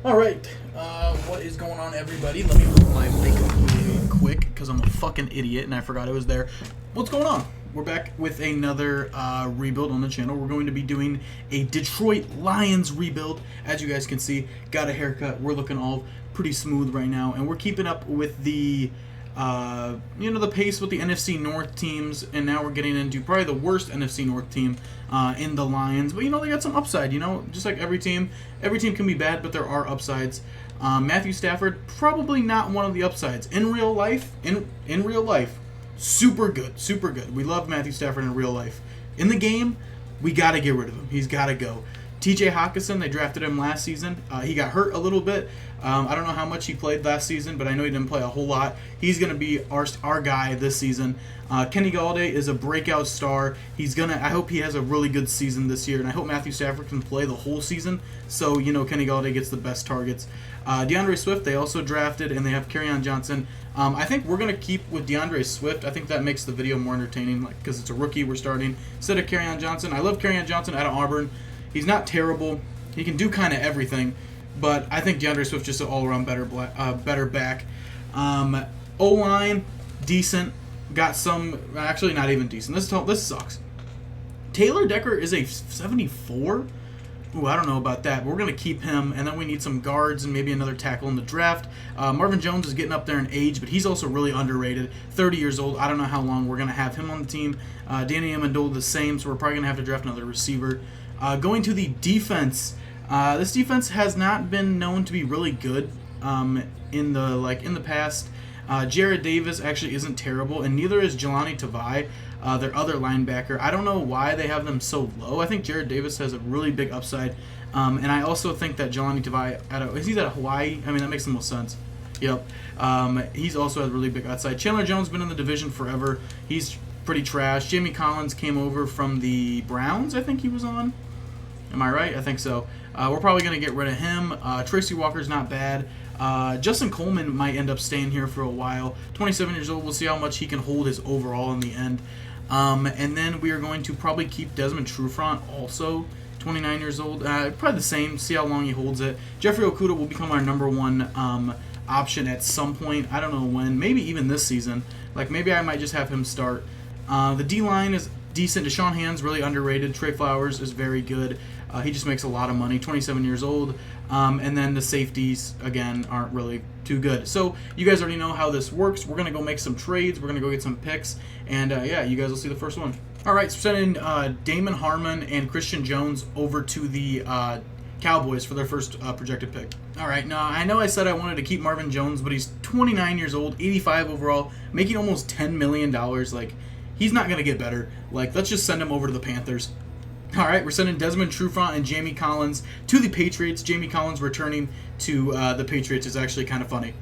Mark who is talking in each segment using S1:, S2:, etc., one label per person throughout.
S1: Alright, what is going on, everybody? Let me put my makeup really quick, because I'm a fucking idiot, and I forgot it was there. What's going on? We're back with another rebuild on the channel. We're going to be doing a Detroit Lions rebuild. As you guys can see, got a haircut. We're looking all pretty smooth right now, and we're keeping up with the the pace with the NFC North teams, and now we're getting into probably the worst NFC North team in the Lions. But, they got some upside, just like every team. Every team can be bad, but there are upsides. Matthew Stafford, probably not one of the upsides. In real life, super good, super good. We love Matthew Stafford in real life. In the game, we got to get rid of him. He's got to go. TJ Hawkinson, they drafted him last season. He got hurt a little bit. I don't know how much he played last season, but I know he didn't play a whole lot. He's going to be our guy this season. Kenny Golladay is a breakout star. I hope he has a really good season this year, and I hope Matthew Stafford can play the whole season, so Kenny Golladay gets the best targets. DeAndre Swift, they also drafted, and they have Kerryon Johnson. I think we're going to keep with DeAndre Swift. I think that makes the video more entertaining, because it's a rookie we're starting instead of Kerryon Johnson. I love Kerryon Johnson out of Auburn. He's not terrible. He can do kind of everything, but I think DeAndre Swift just an all-around better back. O-line, decent. Got some, actually not even decent. This sucks. Taylor Decker is a 74. Ooh, I don't know about that, but we're going to keep him, and then we need some guards and maybe another tackle in the draft. Marvin Jones is getting up there in age, but he's also really underrated. 30 years old. I don't know how long we're going to have him on the team. Danny Amendola the same, so we're probably going to have to draft another receiver. Going to the defense. This defense has not been known to be really good in the past. Jared Davis actually isn't terrible, and neither is Jelani Tavai, their other linebacker. I don't know why they have them so low. I think Jared Davis has a really big upside, and I also think that Jelani Tavai, he's out of Hawaii? I mean, that makes the most sense. Yep. He's also has a really big upside. Chandler Jones been in the division forever. He's pretty trash. Jamie Collins came over from the Browns, I think he was on. Am I right? I think so. We're probably going to get rid of him. Tracy Walker's not bad. Justin Coleman might end up staying here for a while. 27 years old. We'll see how much he can hold his overall in the end. And then we are going to probably keep Desmond Trufant also. 29 years old. Probably the same. See how long he holds it. Jeffrey Okudah will become our number one option at some point. I don't know when. Maybe even this season. Maybe I might just have him start. The D-line is decent. Deshaun Hand's really underrated. Trey Flowers is very good. He just makes a lot of money. 27 years old. And then the safeties, again, aren't really too good. So you guys already know how this works. We're going to go make some trades. We're going to go get some picks. And, yeah, you guys will see the first one. All right, so sending Damon Harmon and Christian Jones over to the Cowboys for their first projected pick. All right, now I know I said I wanted to keep Marvin Jones, but he's 29 years old, 85 overall, making almost $10 million. He's not going to get better. Let's just send him over to the Panthers. All right, we're sending Desmond Trufant and Jamie Collins to the Patriots. Jamie Collins returning to the Patriots is actually kind of funny.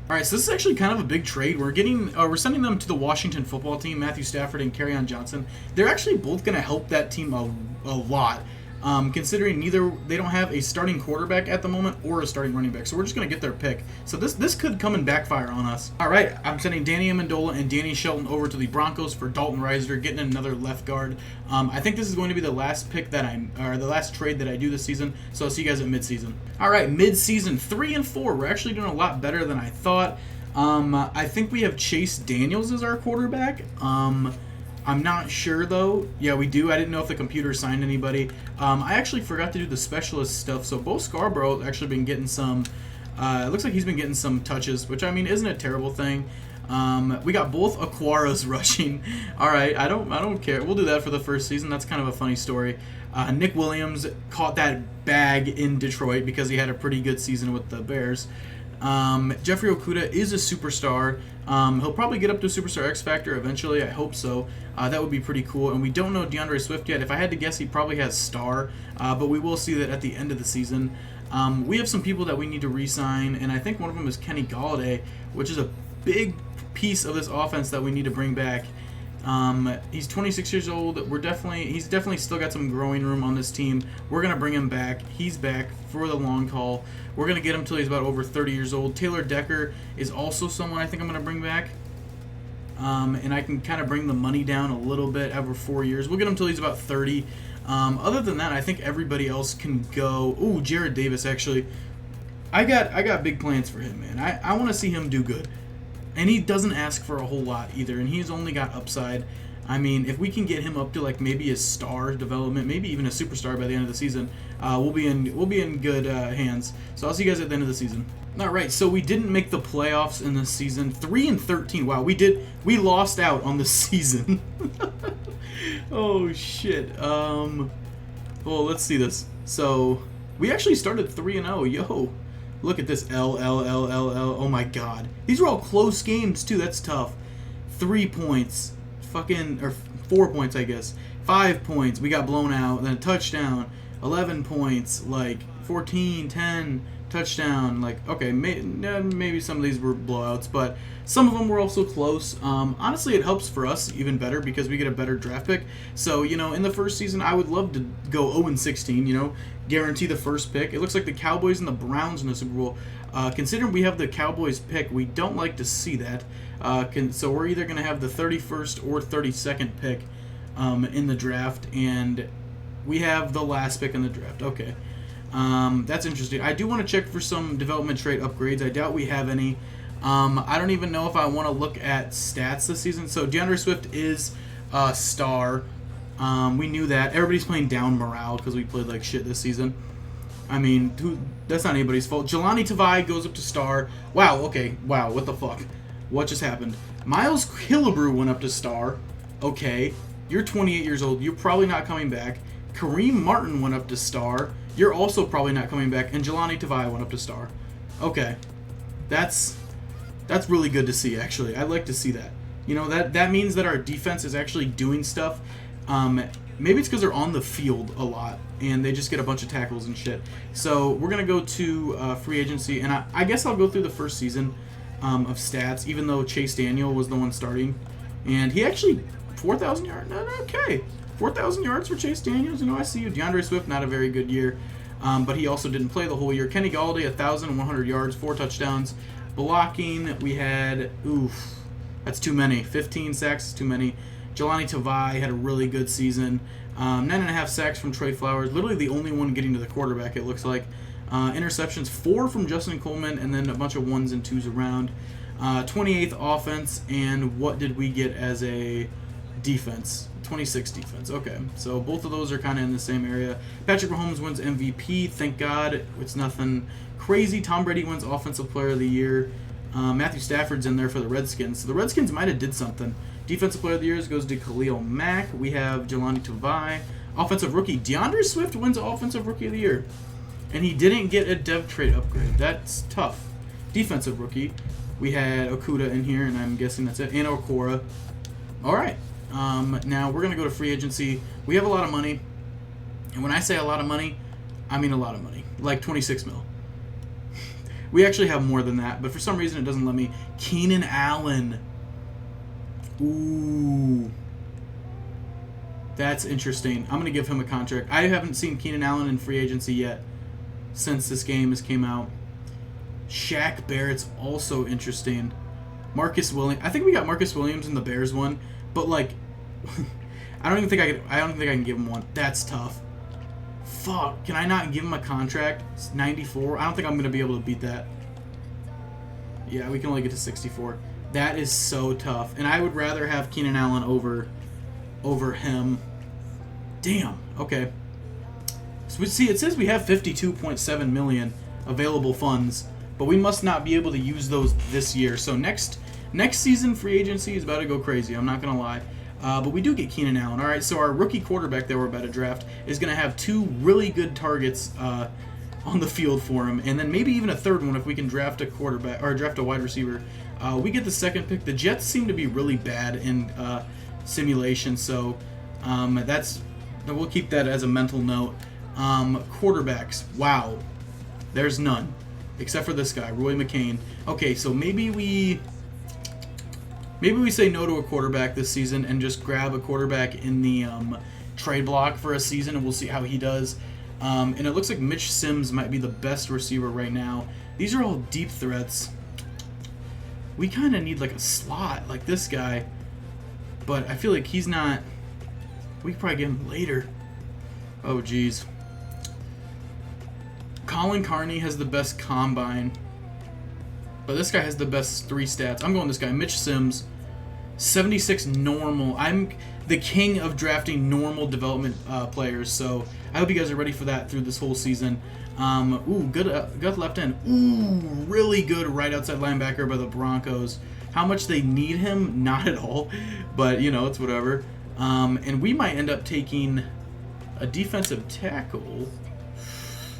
S1: All right, so this is actually kind of a big trade. We're sending them to the Washington football team, Matthew Stafford and Kerryon Johnson. They're actually both going to help that team a lot. Considering they don't have a starting quarterback at the moment or a starting running back. So we're just going to get their pick. So this could come and backfire on us. All right, I'm sending Danny Amendola and Danny Shelton over to the Broncos for Dalton Risner, getting another left guard. I think this is going to be the last pick the last trade that I do this season. So I'll see you guys at midseason. All right, midseason 3 and 4. We're actually doing a lot better than I thought. I think we have Chase Daniels as our quarterback. I'm not sure, though. Yeah, we do. I didn't know if the computer signed anybody. I actually forgot to do the specialist stuff, so Bo Scarborough's actually been getting some... it looks like he's been getting some touches, which, I mean, isn't a terrible thing. We got both Aquaras rushing. All right, I don't care. We'll do that for the first season. That's kind of a funny story. Nick Williams caught that bag in Detroit because he had a pretty good season with the Bears. Jeffrey Okudah is a superstar. He'll probably get up to a Superstar X Factor eventually. I hope so. That would be pretty cool. And we don't know DeAndre Swift yet. If I had to guess, he probably has star. But we will see that at the end of the season. We have some people that we need to re-sign, and I think one of them is Kenny Golladay, which is a big piece of this offense that we need to bring back. He's 26 years old. He's definitely still got some growing room on this team. We're going to bring him back. He's back for the long haul. We're going to get him till he's about over 30 years old. Taylor Decker is also someone I think I'm going to bring back. And I can kind of bring the money down a little bit over 4 years. We'll get him till he's about 30. Other than that, I think everybody else can go. Ooh, Jared Davis, actually. I got big plans for him, man. I want to see him do good. And he doesn't ask for a whole lot either, and he's only got upside. I mean, if we can get him up to like maybe a star development, maybe even a superstar by the end of the season, we'll be in good hands. So I'll see you guys at the end of the season. All right, so we didn't make the playoffs in this season. 3-13. Wow, we lost out on the season. Oh shit. Well, let's see this. So we actually started 3-0. Yo. Look at this L. Oh my god. These are all close games too. That's tough. 3 points. Or 4 points, I guess. 5 points. We got blown out. Then a touchdown. 11 points. Like 14, 10, touchdown. Like, okay, maybe some of these were blowouts, but some of them were also close. Honestly, it helps for us even better because we get a better draft pick. So, in the first season, I would love to go 0-16, guarantee the first pick. It looks like the Cowboys and the Browns in the Super Bowl. Considering we have the Cowboys pick, we don't like to see that. So we're either going to have the 31st or 32nd pick in the draft, and we have the last pick in the draft. Okay. That's interesting. I do want to check for some development trait upgrades. I doubt we have any. I don't even know if I want to look at stats this season. So DeAndre Swift is a star. We knew that. Everybody's playing down morale because we played like shit this season. I mean, that's not anybody's fault. Jelani Tavai goes up to star. Wow, okay. Wow, what the fuck? What just happened? Miles Killebrew went up to star. Okay. You're 28 years old. You're probably not coming back. Kareem Martin went up to star. You're also probably not coming back. And Jelani Tavai went up to star. Okay. That's really good to see, actually. I'd like to see that. That means that our defense is actually doing stuff. Maybe it's because they're on the field a lot, and they just get a bunch of tackles and shit. So we're going to go to free agency, and I guess I'll go through the first season of stats, even though Chase Daniel was the one starting. And he actually, 4,000 yards? Okay. 4,000 yards for Chase Daniels. I see you. DeAndre Swift, not a very good year, but he also didn't play the whole year. Kenny Galladay, 1,100 yards, 4 touchdowns. Blocking, we had, that's too many. 15 sacks is too many. Jelani Tavai had a really good season. 9.5 sacks from Trey Flowers. Literally the only one getting to the quarterback, it looks like. Interceptions, 4 from Justin Coleman, and then a bunch of 1s and 2s around. 28th offense, and what did we get as a defense? 26 defense. Okay, so both of those are kind of in the same area. Patrick Mahomes wins MVP. Thank God. It's nothing crazy. Tom Brady wins Offensive Player of the Year. Matthew Stafford's in there for the Redskins. So the Redskins might have did something. Defensive Player of the Year goes to Khalil Mack. We have Jelani Tavai. Offensive Rookie. DeAndre Swift wins Offensive Rookie of the Year. And he didn't get a dev trait upgrade. That's tough. Defensive Rookie. We had Okuda in here, and I'm guessing that's it. And Okora. All right. Now we're going to go to free agency. We have a lot of money. And when I say a lot of money, I mean a lot of money. Like 26 mil. We actually have more than that, but for some reason it doesn't let me. Keenan Allen. Ooh. That's interesting. I'm going to give him a contract. I haven't seen Keenan Allen in free agency yet since this game has came out. Shaq Barrett's also interesting. Marcus Williams. I think we got Marcus Williams in the Bears one, but like I don't think I can give him one. That's tough. Fuck. Can I not give him a contract? It's 94. I don't think I'm going to be able to beat that. Yeah, we can only get to 64. That is so tough. And I would rather have Keenan Allen over him. Damn. Okay. So see, it says we have 52.7 million available funds, but we must not be able to use those this year. So next season free agency is about to go crazy. I'm not going to lie. But we do get Keenan Allen. All right, so our rookie quarterback that we're about to draft is going to have 2 really good targets on the field for him, and then maybe even a third one if we can draft a quarterback or draft a wide receiver. We get the second pick. The Jets seem to be really bad in simulation, so we'll keep that as a mental note. Quarterbacks, wow, there's none except for this guy, Roy McCain. Okay, so maybe we say no to a quarterback this season and just grab a quarterback in the trade block for a season, and we'll see how he does. And it looks like Mitch Sims might be the best receiver right now. These are all deep threats. We kind of need like a slot like this guy, but I feel like he's not. We could probably get him later. Oh, geez. Colin Carney has the best combine, but this guy has the best 3 stats. I'm going this guy, Mitch Sims, 76 normal. I'm the king of drafting normal development players, so I hope you guys are ready for that through this whole season. Ooh, good left end. Ooh, really good right outside linebacker by the Broncos. How much they need him? Not at all, but you know, it's whatever. And we might end up taking a defensive tackle.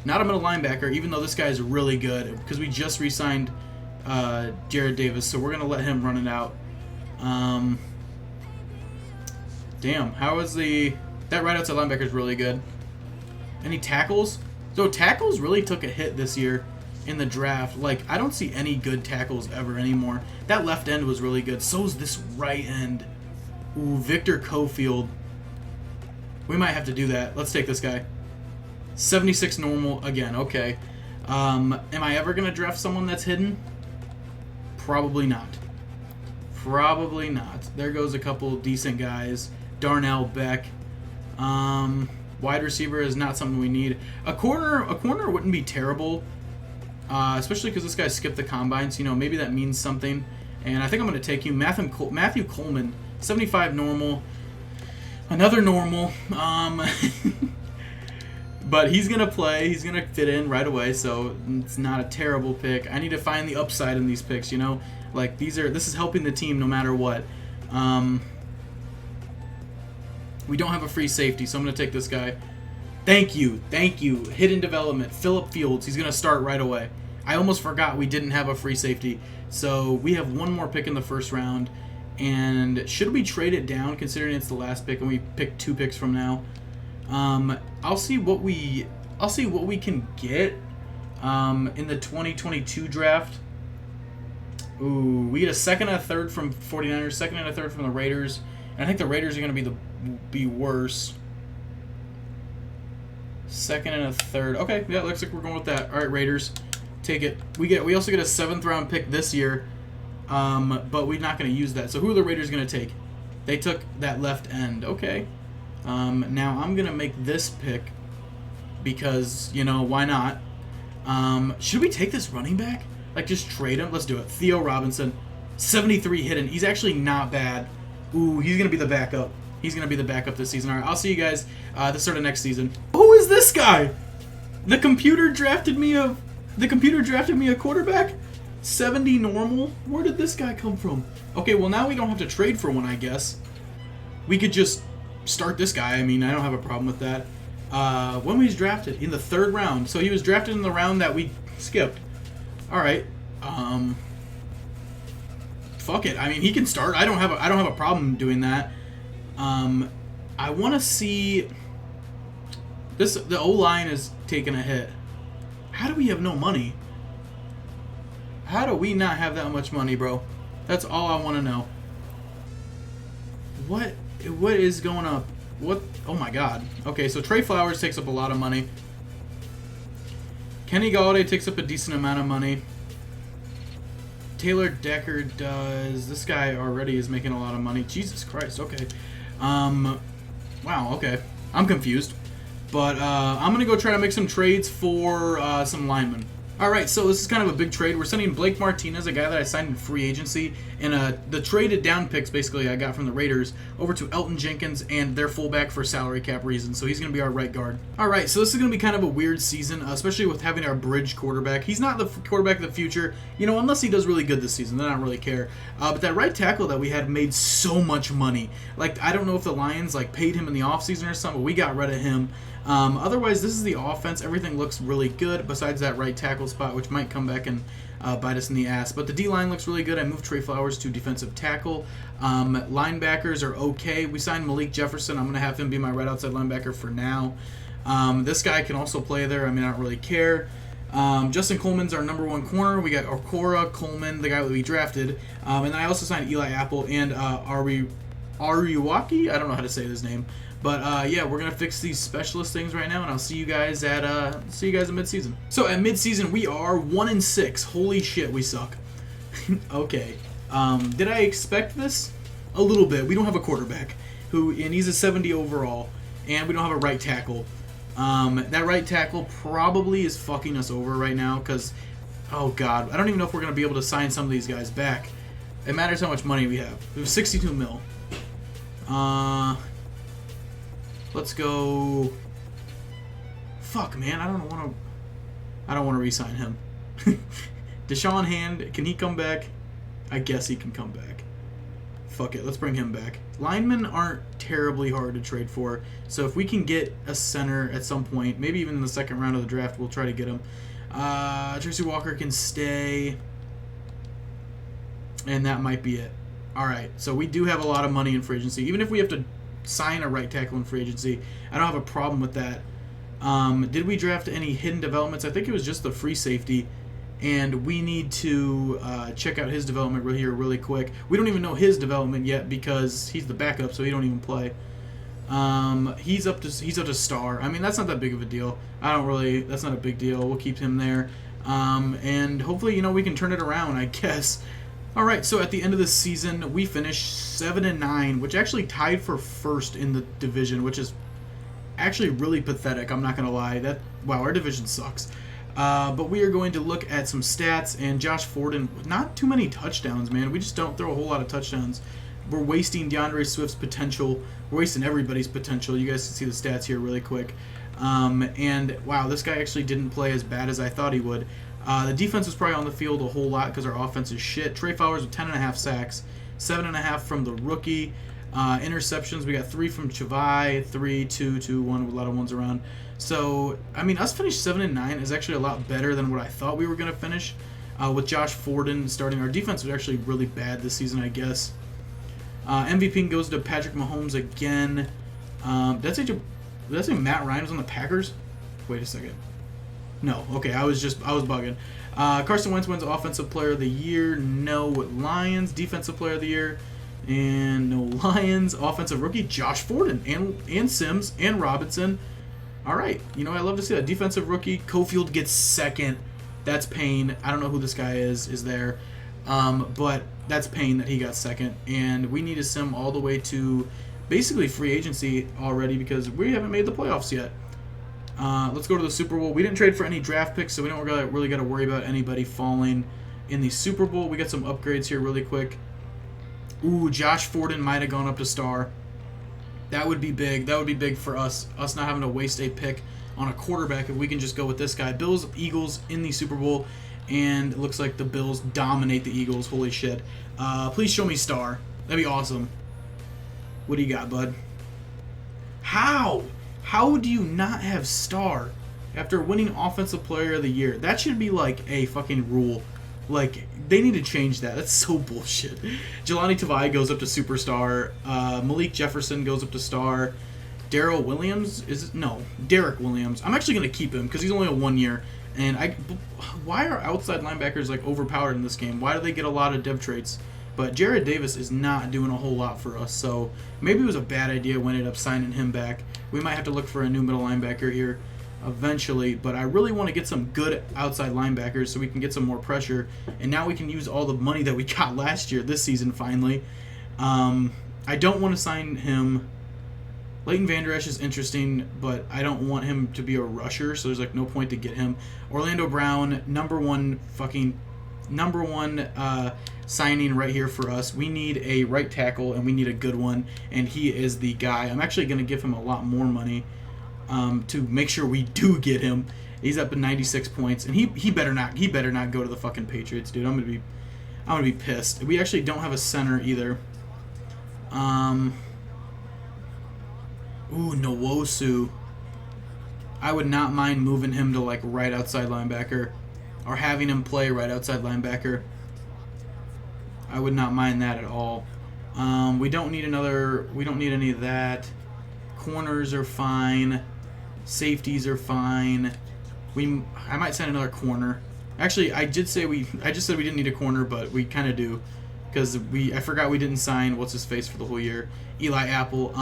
S1: Not a middle linebacker, even though this guy is really good, because we just re-signed Jared Davis, so we're going to let him run it out. Damn, how is that right outside linebacker is really good. Any tackles? So tackles really took a hit this year in the draft. Like, I don't see any good tackles ever anymore. That left end was really good. So's this right end. Ooh, Victor Cofield. We might have to do that. Let's take this guy. 76 normal again. Okay. Am I ever going to draft someone that's hidden? Probably not. Probably not. There goes a couple decent guys. Darnell Beck. Wide receiver is not something we need. A corner wouldn't be terrible, especially because this guy skipped the combine. So, you know, maybe that means something. And I think I'm going to take you, Matthew Coleman, 75 normal. Another normal. But he's going to play. He's going to fit in right away, so it's not a terrible pick. I need to find the upside in these picks, you know? Like, this is helping the team no matter what. We don't have a free safety, so I'm going to take this guy. Thank you. Thank you. Hidden development. Phillip Fields. He's going to start right away. I almost forgot we didn't have a free safety. So we have one more pick in the first round. And should we trade it down, considering it's the last pick and we pick 2 picks from now? I'll see what we can get in the 2022 draft. Ooh, we get a second and a third from 49ers, second and a third from the Raiders. And I think the Raiders are going to be worse. Second and a third. Okay, yeah, looks like we're going with that. All right, Raiders, take it. We also get a 7th round pick this year, but we're not going to use that. So who are the Raiders going to take? They took that left end. Okay. Now I'm going to make this pick because, you know, why not? Should we take this running back? Like, just trade him? Let's do it. Theo Robinson, 73 hidden. He's actually not bad. Ooh, he's going to be the backup. He's going to be the backup this season. All right, I'll see you guys the start of next season. Who is this guy? The computer drafted me a quarterback? 70 normal? Where did this guy come from? Okay, well, now we don't have to trade for one, I guess. We could just start this guy. I mean, I don't have a problem with that. When was he drafted? In the 3rd round. So he was drafted in the round that we skipped. All right. Fuck it. I mean, he can start. I don't have a problem doing that. I want to see this. The O-line is taking a hit. How do we have no money? How do we not have that much money, bro? That's all I want to know. What is going up? What? Oh my God. Okay, so Trey Flowers takes up a lot of money. Kenny Golladay takes up a decent amount of money. Taylor Decker does. This guy already is making a lot of money. Jesus Christ. Okay. Wow. Okay. I'm confused. But I'm going to go try to make some trades for some linemen. Alright, so this is kind of a big trade. We're sending Blake Martinez, a guy that I signed in free agency, and the traded down picks, basically, I got from the Raiders, over to Elton Jenkins and their fullback for salary cap reasons, so he's going to be our right guard. Alright, so this is going to be kind of a weird season, especially with having our bridge quarterback. He's not the quarterback of the future, you know, unless he does really good this season, then I don't really care. But that right tackle that we had made so much money. Like, I don't know if the Lions, like, paid him in the offseason or something, but we got rid of him. Otherwise, this is the offense. Everything looks really good besides that right tackle spot, which might come back and bite us in the ass. But the D-line looks really good. I moved Trey Flowers to defensive tackle. Linebackers are okay. We signed Malik Jefferson. I'm going to have him be my right outside linebacker for now. This guy can also play there. I mean, I don't really care. Justin Coleman's our number 1 corner. We got Okora, Coleman, the guy that we drafted. And then I also signed Eli Apple and Ariwaki. I don't know how to say his name. But yeah, we're gonna fix these specialist things right now, and I'll see you guys at midseason. So at midseason we are 1-6. Holy shit, we suck. Okay. Did I expect this? A little bit. We don't have a quarterback and he's a 70 overall, and we don't have a right tackle. That right tackle probably is fucking us over right now because, oh god, I don't even know if we're going to be able to sign some of these guys back. It matters how much money we have. We have 62 mil. Let's go. Fuck, man, I don't want to re-sign him. Deshaun Hand, can he come back? I guess he can come back. Fuck it, let's bring him back. Linemen aren't terribly hard to trade for, so if we can get a center at some point, maybe even in the second round of the draft, we'll try to get him. Tracy Walker can stay, and that might be it. All right, so we do have a lot of money in free agency. Even if we have to sign a right tackle in free agency, I don't have a problem with that. Did we draft any hidden developments? I think it was just the free safety. And we need to check out his development here really quick. We don't even know his development yet because he's the backup, so he don't even play. He's up to star. I mean, that's not that big of a deal. That's not a big deal. We'll keep him there. And hopefully, we can turn it around, I guess. All right, so at the end of the season, we finished 7-9, which actually tied for first in the division, which is actually really pathetic. I'm not gonna lie. Wow, our division sucks. But we are going to look at some stats, and Josh Forden, not too many touchdowns, man. We just don't throw a whole lot of touchdowns. We're wasting DeAndre Swift's potential. We're wasting everybody's potential. You guys can see the stats here really quick. And, wow, this guy actually didn't play as bad as I thought he would. The defense was probably on the field a whole lot because our offense is shit. Trey Flowers with 10.5 sacks, 7.5 from the rookie. Interceptions, we got 3 from Chavai, 3, 2, 2, 1, with a lot of ones around. So, I mean, us finish 7-9 is actually a lot better than what I thought we were going to finish. With Josh Forden starting, our defense was actually really bad this season, I guess. MVP goes to Patrick Mahomes again. Did I say Matt Ryan was on the Packers? Wait a second. No, okay, I was bugging. Carson Wentz wins Offensive Player of the Year. No Lions. Defensive Player of the Year. And no Lions. Offensive Rookie, Josh Forden. And Sims and Robinson. All right. I love to see that. Defensive Rookie, Cofield gets second. That's pain. I don't know who this guy is there. But that's pain that he got second. And we need to sim all the way to basically free agency already because we haven't made the playoffs yet. Let's go to the Super Bowl. We didn't trade for any draft picks, so we don't really got to worry about anybody falling in the Super Bowl. We got some upgrades here really quick. Ooh, Josh Forden might have gone up to star. That would be big. That would be big for us not having to waste a pick on a quarterback if we can just go with this guy. Bills, Eagles in the Super Bowl, and it looks like the Bills dominate the Eagles. Holy shit. Please show me star. That'd be awesome. What do you got, bud? How? How do you not have star after winning Offensive Player of the Year? That should be like a fucking rule. Like, they need to change that. That's so bullshit. Jelani Tavai goes up to superstar. Malik Jefferson goes up to star. Derek Williams. I'm actually going to keep him because he's only a 1 year. And why are outside linebackers like overpowered in this game? Why do they get a lot of dev traits? But Jared Davis is not doing a whole lot for us. So maybe it was a bad idea when we ended up signing him back. We might have to look for a new middle linebacker here eventually, but I really want to get some good outside linebackers so we can get some more pressure, and now we can use all the money that we got last year, this season finally. I don't want to sign him. Leighton Vander Esch is interesting, but I don't want him to be a rusher, so there's like no point to get him. Orlando Brown, number one signing right here for us. We need a right tackle, and we need a good one, and he is the guy. I'm actually going to give him a lot more money to make sure we do get him. He's up at 96 points, and he better not go to the fucking Patriots, dude. I'm gonna be pissed. We actually don't have a center either. Ooh, Nwosu. I would not mind moving him to like right outside linebacker, or having him play right outside linebacker. I would not mind that at all. We don't need any of that. Corners are fine. Safeties are fine. I might send another corner. Actually, I just said we didn't need a corner, but we kind of do, because I forgot we didn't sign what's his face for the whole year. Eli Apple.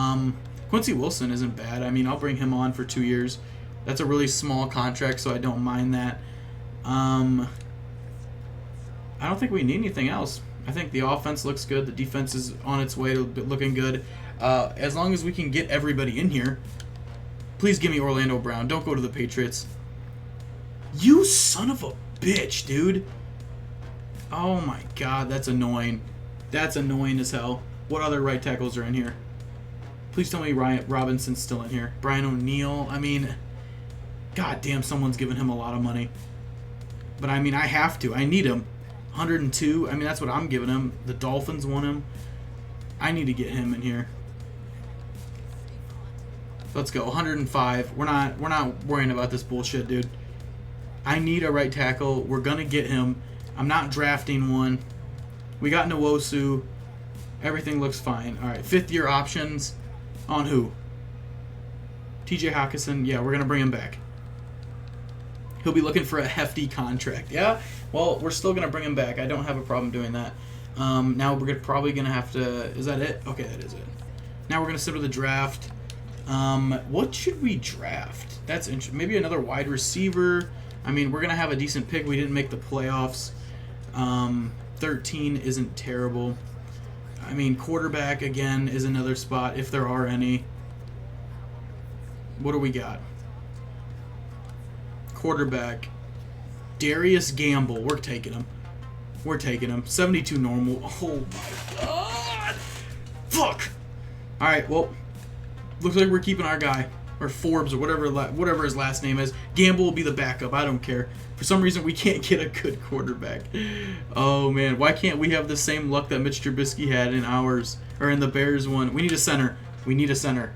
S1: Quincy Wilson isn't bad. I mean, I'll bring him on for 2 years. That's a really small contract, so I don't mind that. I don't think we need anything else. I think the offense looks good. The defense is on its way to looking good. As long as we can get everybody in here, Please give me Orlando Brown. Don't go to the Patriots. You son of a bitch, dude. Oh my god, that's annoying. That's annoying as hell. What other right tackles are in here? Please tell me Ryan Robinson's still in here. Brian O'Neill. I mean, god damn, someone's giving him a lot of money. But I mean, I have to. I need him. 102. I mean, that's what I'm giving him. The Dolphins want him. I need to get him in here. Let's go. 105. We're not worrying about this bullshit, dude. I need a right tackle. We're gonna get him. I'm not drafting one. We got Nwosu. Everything looks fine. All right, 5th-year options on who? TJ Hawkinson. Yeah, we're gonna bring him back. He'll be looking for a hefty contract. Yeah. Well, we're still gonna bring him back. I don't have a problem doing that. Now we're probably gonna have to. Is that it? Okay, that is it. Now we're gonna sit with the draft. What should we draft? That's interesting. Maybe another wide receiver. I mean, we're gonna have a decent pick. We didn't make the playoffs. 13 isn't terrible. I mean, quarterback again is another spot if there are any. What do we got? Quarterback. Darius Gamble. We're taking him. We're taking him. 72 normal. Oh my god. Fuck. All right. Well, looks like we're keeping our guy, or Forbes, or whatever his last name is. Gamble will be the backup. I don't care. For some reason, we can't get a good quarterback. Oh man, why can't we have the same luck that Mitch Trubisky had in ours, or in the Bears one? We need a center. We need a center,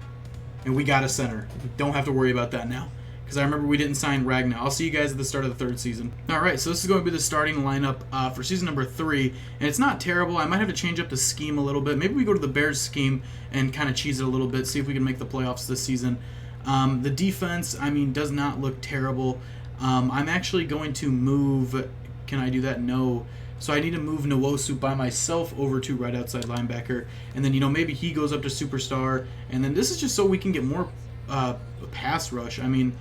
S1: and we got a center. We don't have to worry about that now, because I remember we didn't sign Ragnar. I'll see you guys at the start of the 3rd season. All right, so this is going to be the starting lineup for season number 3, and it's not terrible. I might have to change up the scheme a little bit. Maybe we go to the Bears scheme and kind of cheese it a little bit, see if we can make the playoffs this season. The defense, I mean, does not look terrible. I'm actually going to move. Can I do that? No. So I need to move Nwosu by myself over to right outside linebacker, and then maybe he goes up to superstar, and then this is just so we can get more pass rush. I mean,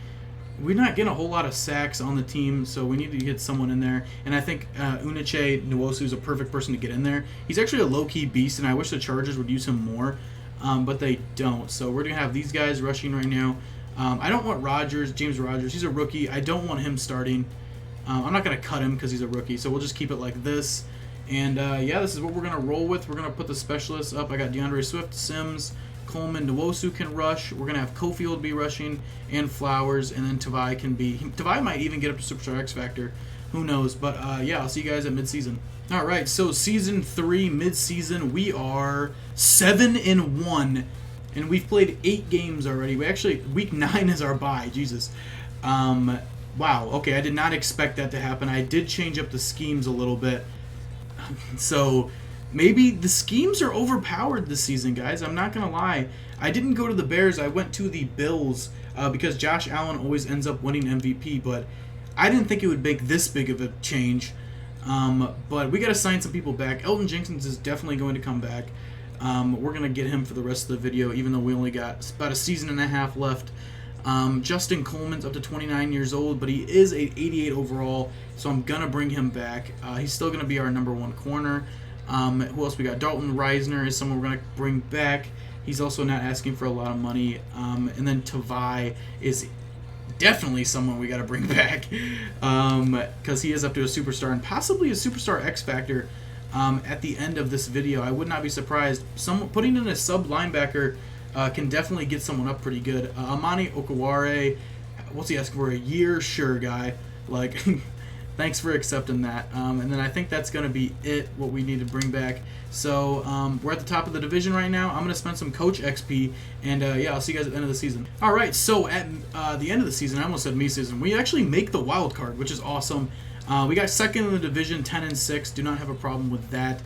S1: we're not getting a whole lot of sacks on the team, so we need to get someone in there. And I think Unache Nwosu is a perfect person to get in there. He's actually a low-key beast, and I wish the Chargers would use him more, but they don't. So we're going to have these guys rushing right now. I don't want James Rodgers. He's a rookie. I don't want him starting. I'm not going to cut him because he's a rookie, so we'll just keep it like this. And, yeah, this is what we're going to roll with. We're going to put the specialists up. I got DeAndre Swift, Sims, Coleman, Nwosu can rush. We're going to have Cofield be rushing, and Flowers, and then Tavai can be. Tavai might even get up to Superstar X Factor. Who knows? But, yeah, I'll see you guys at midseason. All right, so Season 3, midseason, we are 7-1. And we've played 8 games already. Week 9 is our bye. Jesus. Wow. Okay, I did not expect that to happen. I did change up the schemes a little bit. So maybe the schemes are overpowered this season, guys. I'm not going to lie. I didn't go to the Bears. I went to the Bills because Josh Allen always ends up winning MVP. But I didn't think it would make this big of a change. But we got to sign some people back. Elton Jenkins is definitely going to come back. We're going to get him for the rest of the video, even though we only got about a season and a half left. Justin Coleman's up to 29 years old, but he is a 88 overall, so I'm going to bring him back. He's still going to be our number 1 corner. Who else we got? Dalton Reisner is someone we're going to bring back. He's also not asking for a lot of money. And then Tavai is definitely someone we got to bring back because he is up to a superstar and possibly a superstar X Factor. At the end of this video, I would not be surprised. Putting in a sub linebacker can definitely get someone up pretty good. Amani Okaware, what's he asking for? A year? Sure, guy. Like, thanks for accepting that. And then I think that's going to be it, what we need to bring back. So we're at the top of the division right now. I'm going to spend some coach XP, and yeah, I'll see you guys at the end of the season. All right, so at the end of the season, I almost said me-season, we actually make the wild card, which is awesome. We got second in the division, 10-6. Do not have a problem with that.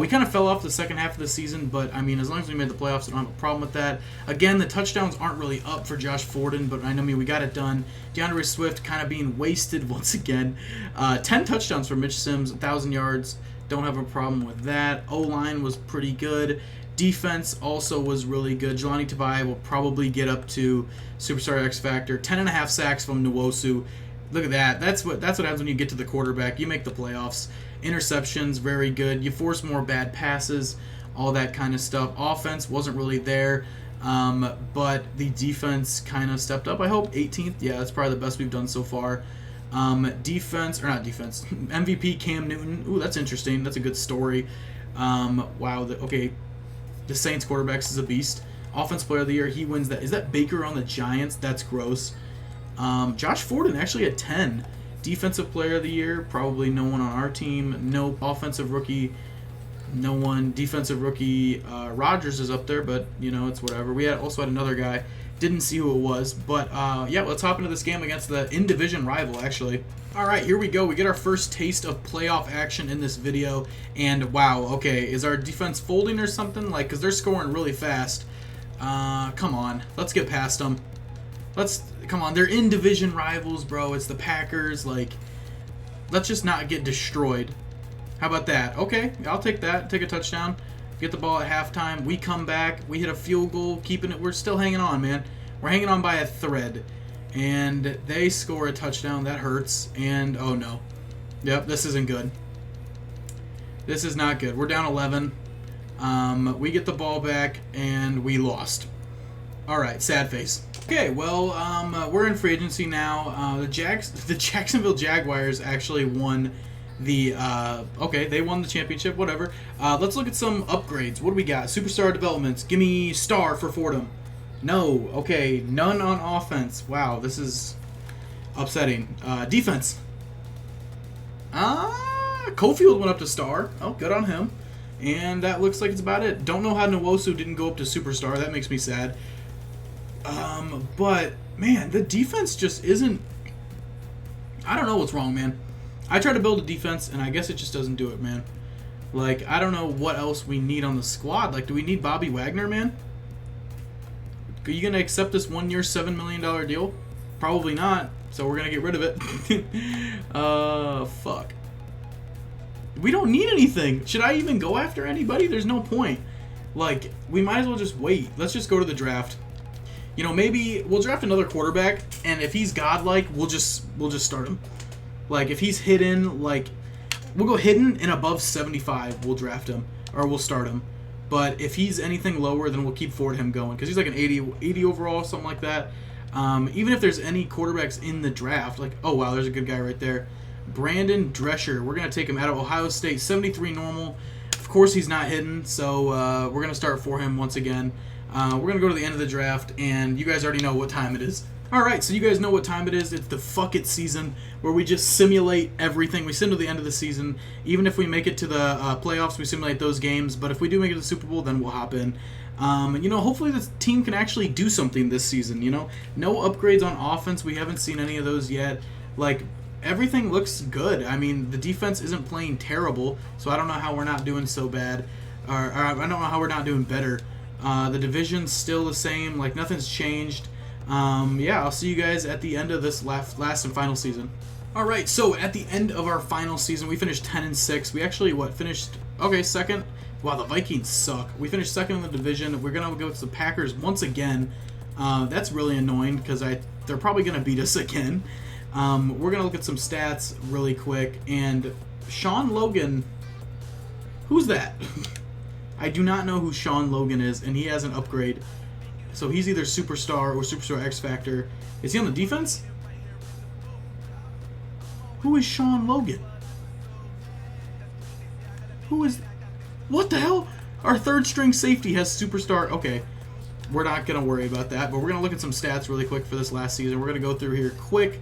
S1: We kind of fell off the second half of the season, but I mean, as long as we made the playoffs, I don't have a problem with that. Again, the touchdowns aren't really up for Josh Forden, but I mean, we got it done. DeAndre Swift kind of being wasted once again. 10 touchdowns for Mitch Sims, 1,000 yards. Don't have a problem with that. O-line was pretty good. Defense also was really good. Jelani Tavai will probably get up to Superstar X Factor. 10.5 sacks from Nwosu. Look at that. That's what happens when you get to the quarterback. You make the playoffs. Interceptions, very good. You force more bad passes, all that kind of stuff. Offense wasn't really there. But the defense kind of stepped up, I hope. 18th, yeah, that's probably the best we've done so far. Defense, or not defense, MVP Cam Newton. Ooh, that's interesting. That's a good story. Wow, okay, the Saints quarterback is a beast. Offense player of the year, he wins that. Is that Baker on the Giants? That's gross. Josh Forden actually at 10. Defensive player of the year, probably no one on our team. No offensive rookie, no one. Defensive rookie, Rodgers is up there, but, you know, it's whatever. We also had another guy. Didn't see who it was. But, yeah, let's hop into this game against the in-division rival, actually. All right, here we go. We get our first taste of playoff action in this video. And, wow, okay, is our defense folding or something? Like, because they're scoring really fast. Come on. Let's get past them. Come on. They're in-division rivals, bro. It's the Packers. Like, let's just not get destroyed. How about that? Okay, I'll take that. Take a touchdown. Get the ball at halftime. We come back. We hit a field goal, keeping it. We're still hanging on, man. We're hanging on by a thread. And they score a touchdown. That hurts. And, oh, no. Yep, this isn't good. This is not good. We're down 11. We get the ball back, and we lost. All right, sad face. Okay, well, we're in free agency now. The Jacksonville Jaguars actually won the, okay, they won the championship, whatever. Let's look at some upgrades. What do we got? Superstar developments. Give me star for Fordham. No. Okay, none on offense. Wow, this is upsetting. Defense. Cofield went up to star. Oh, good on him. And that looks like it's about it. Don't know how Nwosu didn't go up to superstar. That makes me sad. But, man, the defense just isn't... I don't know what's wrong, man. I try to build a defense, and I guess it just doesn't do it, man. Like, I don't know what else we need on the squad. Like, do we need Bobby Wagner, man? Are you going to accept this one-year, $7 million deal? Probably not, so we're going to get rid of it. Fuck. We don't need anything. Should I even go after anybody? There's no point. Like, we might as well just wait. Let's just go to the draft. You know, maybe we'll draft another quarterback, and if he's godlike, we'll just start him. Like, if he's hidden, like, we'll go hidden and above 75, we'll draft him, or we'll start him. But if he's anything lower, then we'll keep him going, because he's like an 80 overall, something like that. Even if there's any quarterbacks in the draft, like, oh, wow, there's a good guy right there. Brandon Drescher, we're going to take him out of Ohio State, 73 normal. Of course, he's not hidden, so we're going to start for him once again. We're going to go to the end of the draft, and you guys already know what time it is. Alright, so you guys know what time it is. It's the fuck it season, where we just simulate everything. We sim to the end of the season. Even if we make it to the playoffs, we simulate those games. But if we do make it to the Super Bowl, then we'll hop in. You know, hopefully this team can actually do something this season, you know? No upgrades on offense. We haven't seen any of those yet. Like, everything looks good. I mean, the defense isn't playing terrible, so I don't know how we're not doing so bad. Or I don't know how we're not doing better. The division's still the same. Like, nothing's changed. Yeah, I'll see you guys at the end of this last and final season. Alright, so at the end of our final season, we finished 10-6. We actually, finished, okay, second. Wow, the Vikings suck. We finished second in the division. We're going to go to the Packers once again. That's really annoying because they're probably going to beat us again. We're going to look at some stats really quick. And Sean Logan, who's that? I do not know who Sean Logan is, and he has an upgrade. So he's either Superstar or Superstar X Factor. Is he on the defense? Who is Sean Logan? Who is... What the hell? Our third string safety has Superstar... Okay, we're not going to worry about that, but we're going to look at some stats really quick for this last season. We're going to go through here quick.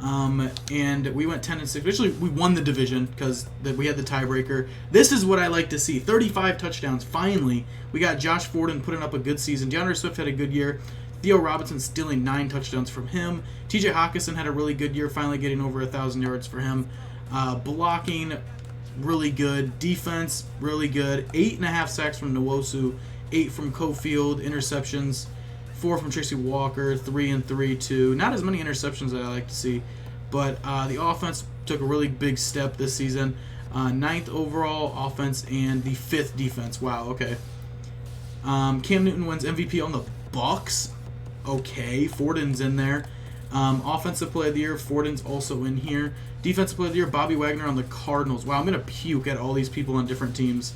S1: And we went 10-6. Actually, we won the division because we had the tiebreaker. This is what I like to see. 35 touchdowns. Finally, we got Josh Forden putting up a good season. DeAndre Swift had a good year. Theo Robinson stealing 9 touchdowns from him. TJ Hawkinson had a really good year, finally getting over 1,000 yards for him. Blocking, really good. Defense, really good. 8.5 sacks from Nwosu. 8 from Cofield. Interceptions. 4 from Tracy Walker, 3 and 3 too. Not as many interceptions as I like to see, but the offense took a really big step this season. 9th overall offense and the 5th defense. Wow, okay. Cam Newton wins MVP on the Bucks. Okay, Forden's in there. Offensive Player of the Year, Forden's also in here. Defensive Player of the Year, Bobby Wagner on the Cardinals. Wow, I'm going to puke at all these people on different teams.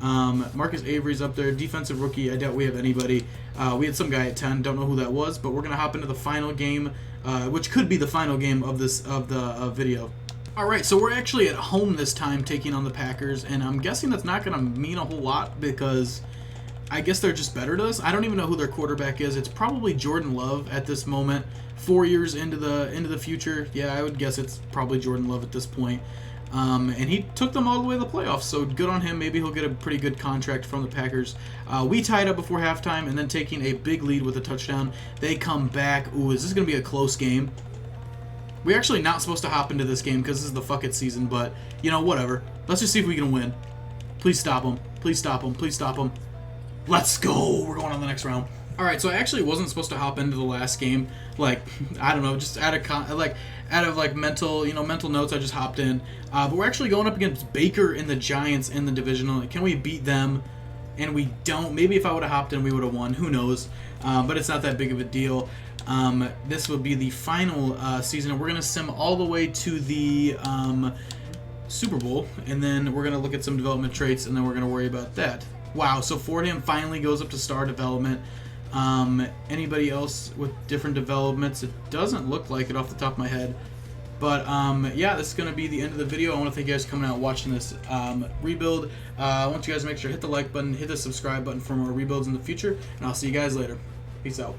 S1: Marcus Avery's up there. Defensive rookie, I doubt we have anybody. We had some guy at 10, don't know who that was, but we're going to hop into the final game, which could be the final game of the video. Alright, so we're actually at home this time taking on the Packers, and I'm guessing that's not going to mean a whole lot because I guess they're just better to us. I don't even know who their quarterback is. It's probably Jordan Love at this moment. 4 years into the future. Yeah, I would guess it's probably Jordan Love at this point. And he took them all the way to the playoffs, so good on him. Maybe he'll get a pretty good contract from the Packers. We tied up before halftime and then taking a big lead with a touchdown. They come back. Ooh, is this going to be a close game? We're actually not supposed to hop into this game because this is the fuck it season, but, you know, whatever. Let's just see if we can win. Please stop him. Please stop him. Please stop him. Let's go. We're going on the next round. All right, so I actually wasn't supposed to hop into the last game. Like, I don't know, just out of mental notes, I just hopped in. But we're actually going up against Baker and the Giants in the divisional. Can we beat them? And we don't. Maybe if I would have hopped in, we would have won. Who knows? But it's not that big of a deal. This would be the final season, and we're going to sim all the way to the Super Bowl, and then we're going to look at some development traits, and then we're going to worry about that. Wow, so Fordham finally goes up to star development. Anybody else with different developments? It doesn't look like it off the top of my head. But, yeah, this is going to be the end of the video. I want to thank you guys for coming out and watching this rebuild. I want you guys to make sure to hit the like button, hit the subscribe button for more rebuilds in the future, and I'll see you guys later. Peace out.